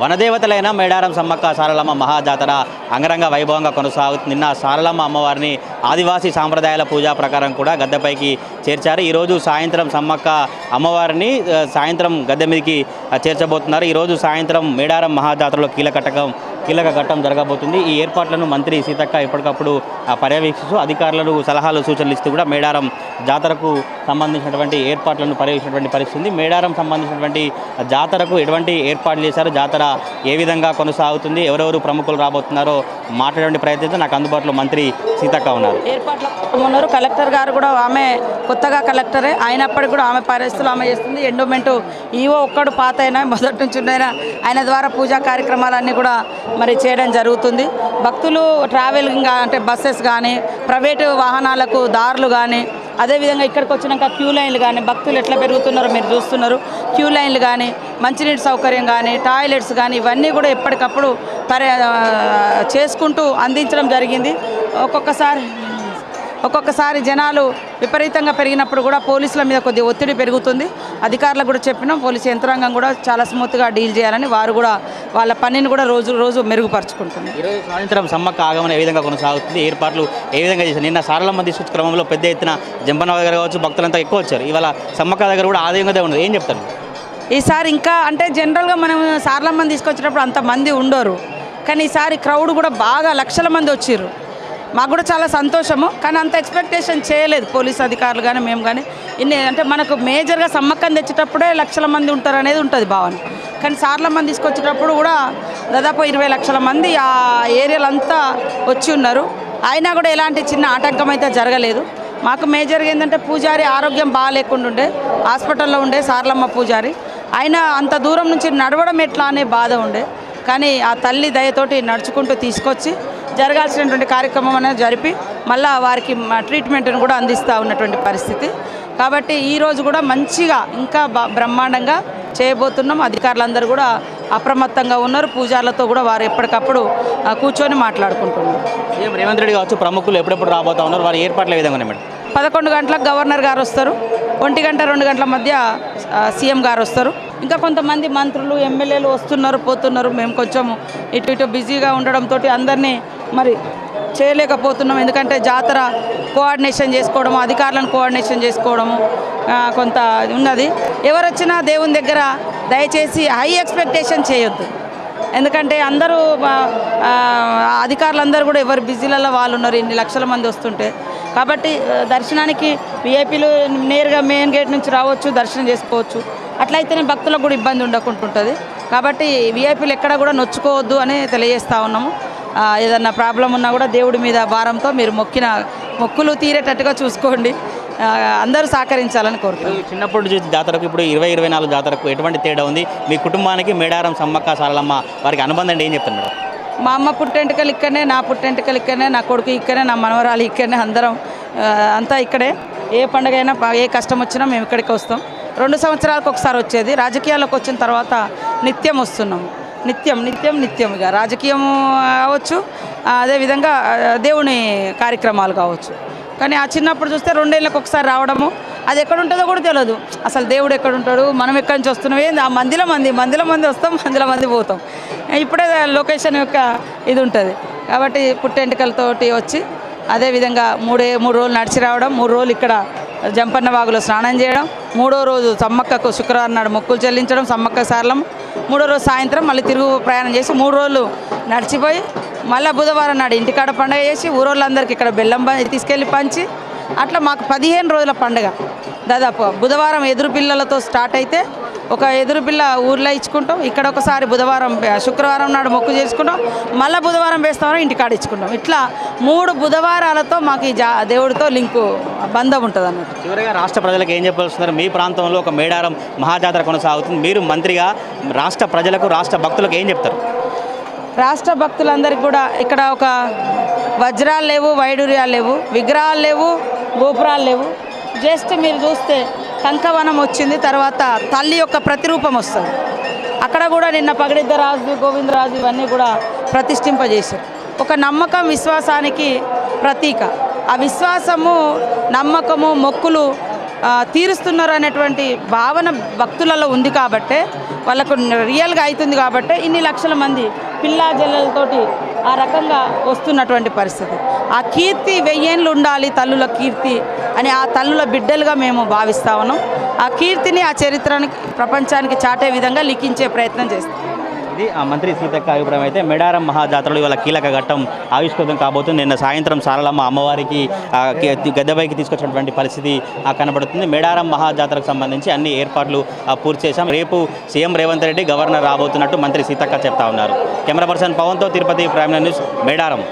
వనదేవతలైన మేడారం సమ్మక్క సారలమ్మ మహాజాతర అంగరంగ వైభవంగా కొనసాగుతుంది. నిన్న సారలమ్మ అమ్మవారిని ఆదివాసీ సాంప్రదాయాల పూజా ప్రకారం కూడా గద్దెపైకి చేర్చారు. ఈరోజు సాయంత్రం సమ్మక్క అమ్మవారిని సాయంత్రం గద్దె మీదకి చేర్చబోతున్నారు. ఈరోజు సాయంత్రం మేడారం మహాజాతరలో కీలక ఘట్టం జరగబోతుంది. ఈ ఏర్పాట్లను మంత్రి సీతక్క ఎప్పటికప్పుడు పర్యవేక్షిస్తూ అధికారులను సలహాలు సూచనలు ఇస్తూ కూడా మేడారం జాతరకు సంబంధించినటువంటి ఏర్పాట్లను పర్యవేక్షించినటువంటి పరిస్థితి ఉంది. మేడారం సంబంధించినటువంటి జాతరకు ఎటువంటి ఏర్పాట్లు చేశారు, జాతర ఏ విధంగా కొనసాగుతుంది, ఎవరెవరు ప్రముఖులు రాబోతున్నారో మాట్లాడే ప్రయత్నించి నాకు అందుబాటులో మంత్రి సీతక్క ఉన్నారు. ఏర్పాట్లు ఉన్నారు. కలెక్టర్ గారు కూడా ఆమె కొత్తగా కలెక్టరే అయినప్పటికీ కూడా ఆమె పరిస్థితులు ఆమె చేస్తుంది. ఎండోమెంట్ ఈవో ఒక్కడు పాత అయినా మొదటి నుంచి ఉండైనా ఆయన ద్వారా పూజా కార్యక్రమాలన్నీ కూడా మరి చేయడం జరుగుతుంది. భక్తులు ట్రావెలింగ్ అంటే బస్సెస్ కానీ ప్రైవేటు వాహనాలకు దారులు కానీ అదేవిధంగా ఇక్కడికి వచ్చినాక క్యూ లైన్లు కానీ భక్తులు ఎట్లా పెరుగుతున్నారో మీరు చూస్తున్నారు. క్యూ లైన్లు కానీ మంచినీటి సౌకర్యం కానీ టాయిలెట్స్ కానీ ఇవన్నీ కూడా ఎప్పటికప్పుడు చేసుకుంటూ అందించడం జరిగింది. ఒక్కొక్కసారి జనాలు విపరీతంగా పెరిగినప్పుడు కూడా పోలీసుల మీద కొద్దిగా ఒత్తిడి పెరుగుతుంది. అధికారులకు కూడా చెప్పినాం. పోలీసు యంత్రాంగం కూడా చాలా స్మూత్గా డీల్ చేయాలని వారు కూడా వాళ్ళ పనిని కూడా రోజు మెరుగుపరుచుకుంటున్నారు. ఈరోజు సాయంత్రం సమ్మక్క ఆగమనం ఏ విధంగా కొనసాగుతుంది, ఏర్పాట్లు ఏ విధంగా చేశారు? నిన్న సారలమ్మ తీసుకొచ్చే క్రమంలో పెద్ద ఎత్తున జంపన్న దగ్గర కావచ్చు భక్తులంతా ఎక్కువ వచ్చారు. ఇవాళ సమ్మక్క దగ్గర కూడా ఆదాయంగా ఉండదు. ఏం చెప్తారు ఈసారి? ఇంకా అంటే జనరల్గా మనం సారలమ్మని తీసుకొచ్చేటప్పుడు అంత మంది ఉండరు, కానీ ఈసారి క్రౌడ్ కూడా బాగా లక్షల మంది వచ్చారు. మాకు కూడా చాలా సంతోషము, కానీ అంత ఎక్స్పెక్టేషన్ చేయలేదు పోలీస్ అధికారులు కానీ మేము కానీ. అంటే మనకు మేజర్గా సమ్మక్కని తెచ్చేటప్పుడే లక్షల మంది ఉంటారు అనేది ఉంటుంది భావన. కానీ సారలమ్మని తీసుకొచ్చేటప్పుడు కూడా దాదాపు 20 లక్షల మంది ఆ ఏరియాలంతా వచ్చి ఉన్నారు. అయినా కూడా ఎలాంటి చిన్న ఆటంకం అయితే జరగలేదు. మాకు మేజర్గా ఏంటంటే పూజారి ఆరోగ్యం బాగాలేకుండా ఉండే హాస్పిటల్లో ఉండే సారలమ్మ పూజారి. అయినా అంత దూరం నుంచి నడవడం ఎట్లా అనే బాధ ఉండే, కానీ ఆ తల్లి దయతోటి నడుచుకుంటూ తీసుకొచ్చి జరగాల్సినటువంటి కార్యక్రమం అనేది జరిపి మళ్ళీ వారికి ట్రీట్మెంట్ను కూడా అందిస్తూ ఉన్నటువంటి పరిస్థితి. కాబట్టి ఈరోజు కూడా మంచిగా ఇంకా బ్రహ్మాండంగా చేయబోతున్నాం. అధికారులందరూ కూడా అప్రమత్తంగా ఉన్నారు. పూజార్లతో కూడా వారు ఎప్పటికప్పుడు కూర్చొని మాట్లాడుకుంటున్నారు. సీఎం రేవంత్ రెడ్డి కావచ్చు ప్రముఖులు ఎప్పుడెప్పుడు రాబోతా ఉన్నారు, వారి ఏర్పాట్ల విధంగా ఉన్నాయి మేడం? 11 గంటలకు గవర్నర్ గారు వస్తారు. 1 గంట 2 గంటల మధ్య సీఎం గారు వస్తారు. ఇంకా కొంతమంది మంత్రులు ఎమ్మెల్యేలు వస్తున్నారు పోతున్నారు. మేము కొంచెం ఇటు బిజీగా ఉండడంతో అందరినీ మరి చేయలేకపోతున్నాం. ఎందుకంటే జాతర కోఆర్డినేషన్ చేసుకోవడము, అధికారులను కోఆర్డినేషన్ చేసుకోవడము కొంత ఉన్నది. ఎవరు వచ్చినా దేవుని దగ్గర దయచేసి హై ఎక్స్పెక్టేషన్ చేయొద్దు. ఎందుకంటే అందరూ అధికారులందరూ కూడా ఎవరు బిజీలలో వాళ్ళు ఉన్నారు. ఇన్ని లక్షల మంది వస్తుంటే కాబట్టి దర్శనానికి విఐపీలు నేరుగా మెయిన్ గేట్ నుంచి రావచ్చు, దర్శనం చేసుకోవచ్చు. అట్లయితేనే భక్తులకు కూడా ఇబ్బంది ఉండకుంటుంటుంది. కాబట్టి విఐపీలు ఎక్కడ కూడా నొచ్చుకోవద్దు అని తెలియజేస్తూ ఉన్నాము. ఏదన్నా ప్రాబ్లం ఉన్నా కూడా దేవుడి మీద భారంతో మీరు మొక్కులు తీరేటట్టుగా చూసుకోండి. అందరూ సహకరించాలని కోరుతున్నాను. చిన్నప్పుడు చూసి జాతరకు ఇప్పుడు 2024 జాతరకు ఎటువంటి తేడా ఉంది? మీ కుటుంబానికి మేడారం సమ్మక్క సారలమ్మ వారికి అనుబంధం అంటే ఏం చెప్తాను మేడం? మా అమ్మ పుట్టెంటుకలు ఇక్కడనే, నా పుట్టెంటుకలు ఇక్కడనే, నా కొడుకు ఇక్కడనే, నా మనవరాలు ఇక్కడనే, అందరం అంతా ఇక్కడే. ఏ పండుగ అయినా ఏ కష్టం వచ్చినా మేము ఇక్కడికి వస్తాం. 2 సంవత్సరాలకు ఒకసారి వచ్చేది. రాజకీయాల్లోకి వచ్చిన తర్వాత నిత్యం వస్తున్నాము. నిత్యం ఇక రాజకీయం కావచ్చు, అదేవిధంగా దేవుని కార్యక్రమాలు కావచ్చు. కానీ ఆ చిన్నప్పుడు చూస్తే 2 ఏళ్ళకి ఒకసారి రావడము, అది ఎక్కడ ఉంటుందో కూడా తెలియదు. అసలు దేవుడు ఎక్కడ ఉంటాడు, మనం ఎక్కడి నుంచి వస్తున్నామే, ఆ మందిలో మంది వస్తాం, మందిలో మంది పోతాం. ఇప్పుడే లొకేషన్ యొక్క ఇది ఉంటుంది. కాబట్టి పుట్టెంటుకలతోటి వచ్చి అదేవిధంగా 3 రోజులు నడిచి రావడం, 3 రోజులు ఇక్కడ జంపన్న వాగులో స్నానం చేయడం, 3వ రోజు సమ్మక్కకు శుక్రవారం నాడు మొక్కులు చెల్లించడం, సమ్మక్క సారలమ్మ. 3వ రోజు సాయంత్రం మళ్ళీ తిరుగు ప్రయాణం చేసి 3 రోజులు నడిచిపోయి మళ్ళీ బుధవారం నాడు ఇంటికాడ పండుగ చేసి ఊరోళ్ళందరికీ ఇక్కడ బెల్లం తీసుకెళ్ళి పంచి అట్లా మాకు 15 రోజుల పండుగ. దాదాపు బుధవారం ఎదురు పిల్లలతో స్టార్ట్ అయితే ఒక ఎదురు పిల్ల ఊర్లో ఇచ్చుకుంటాం. ఇక్కడ ఒకసారి శుక్రవారం నాడు మొక్కు చేసుకుంటాం, మళ్ళీ బుధవారం వేస్తామని ఇంటికాడ ఇచ్చుకుంటాం. ఇట్లా 3 బుధవారాలతో మాకు ఈ దేవుడితో లింకు బంధం ఉంటుంది అన్నట్టు. చివరిగా రాష్ట్ర ప్రజలకు ఏం చెప్పాల్సిందంటే, మీ ప్రాంతంలో ఒక మేడారం మహాజాతర కొనసాగుతుంది. మీరు మంత్రిగా రాష్ట్ర ప్రజలకు రాష్ట్ర భక్తులకు ఏం చెప్తారు? రాష్ట్ర భక్తులందరికీ కూడా ఇక్కడ ఒక వజ్రాలు లేవు, వైడూర్యాలు లేవు, విగ్రహాలు లేవు, గోపురాలు లేవు. జస్ట్ మీరు చూస్తే కంకవనం వచ్చింది, తర్వాత తల్లి యొక్క ప్రతిరూపం వస్తుంది. అక్కడ కూడా నిన్న పగడిద్దరాజు, గోవిందరాజు ఇవన్నీ కూడా ప్రతిష్ఠింపజేశారు. ఒక నమ్మకం, విశ్వాసానికి ప్రతీక. ఆ విశ్వాసము, నమ్మకము, మొక్కులు తీరుస్తున్నారు అనేటువంటి భావన భక్తులలో ఉంది కాబట్టే వాళ్ళకు రియల్గా అవుతుంది కాబట్టే ఇన్ని లక్షల మంది పిల్లా జల్లలతోటి ఆ రకంగా వస్తున్నటువంటి పరిస్థితి. ఆ కీర్తి 1000 ఏళ్ళు ఉండాలి తల్లుల కీర్తి అని ఆ తల్లుల బిడ్డలుగా మేము భావిస్తా ఉన్నాం. ఆ కీర్తిని ఆ చరిత్రని ప్రపంచానికి చాటే విధంగా లిఖించే ప్రయత్నం చేస్తాం. ఇది ఆ మంత్రి సీతక్క అభిప్రాయం. అయితే మేడారం మహాజాతరలో ఇవాళ కీలక ఘట్టం ఆవిష్కృతం కాబోతుంది. నిన్న సాయంత్రం సారలమ్మ అమ్మవారికి గద్దెపైకి తీసుకొచ్చినటువంటి పరిస్థితి కనబడుతుంది. మేడారం మహాజాతరకు సంబంధించి అన్ని ఏర్పాట్లు పూర్తి చేశాం. రేపు సీఎం రేవంత్ రెడ్డి గవర్నర్ రాబోతున్నట్టు మంత్రి సీతక్క చెప్తా ఉన్నారు. కెమెరా పర్సన్ పవన్తో తిరుపతి ప్రైమ్ న్యూస్ మేడారం.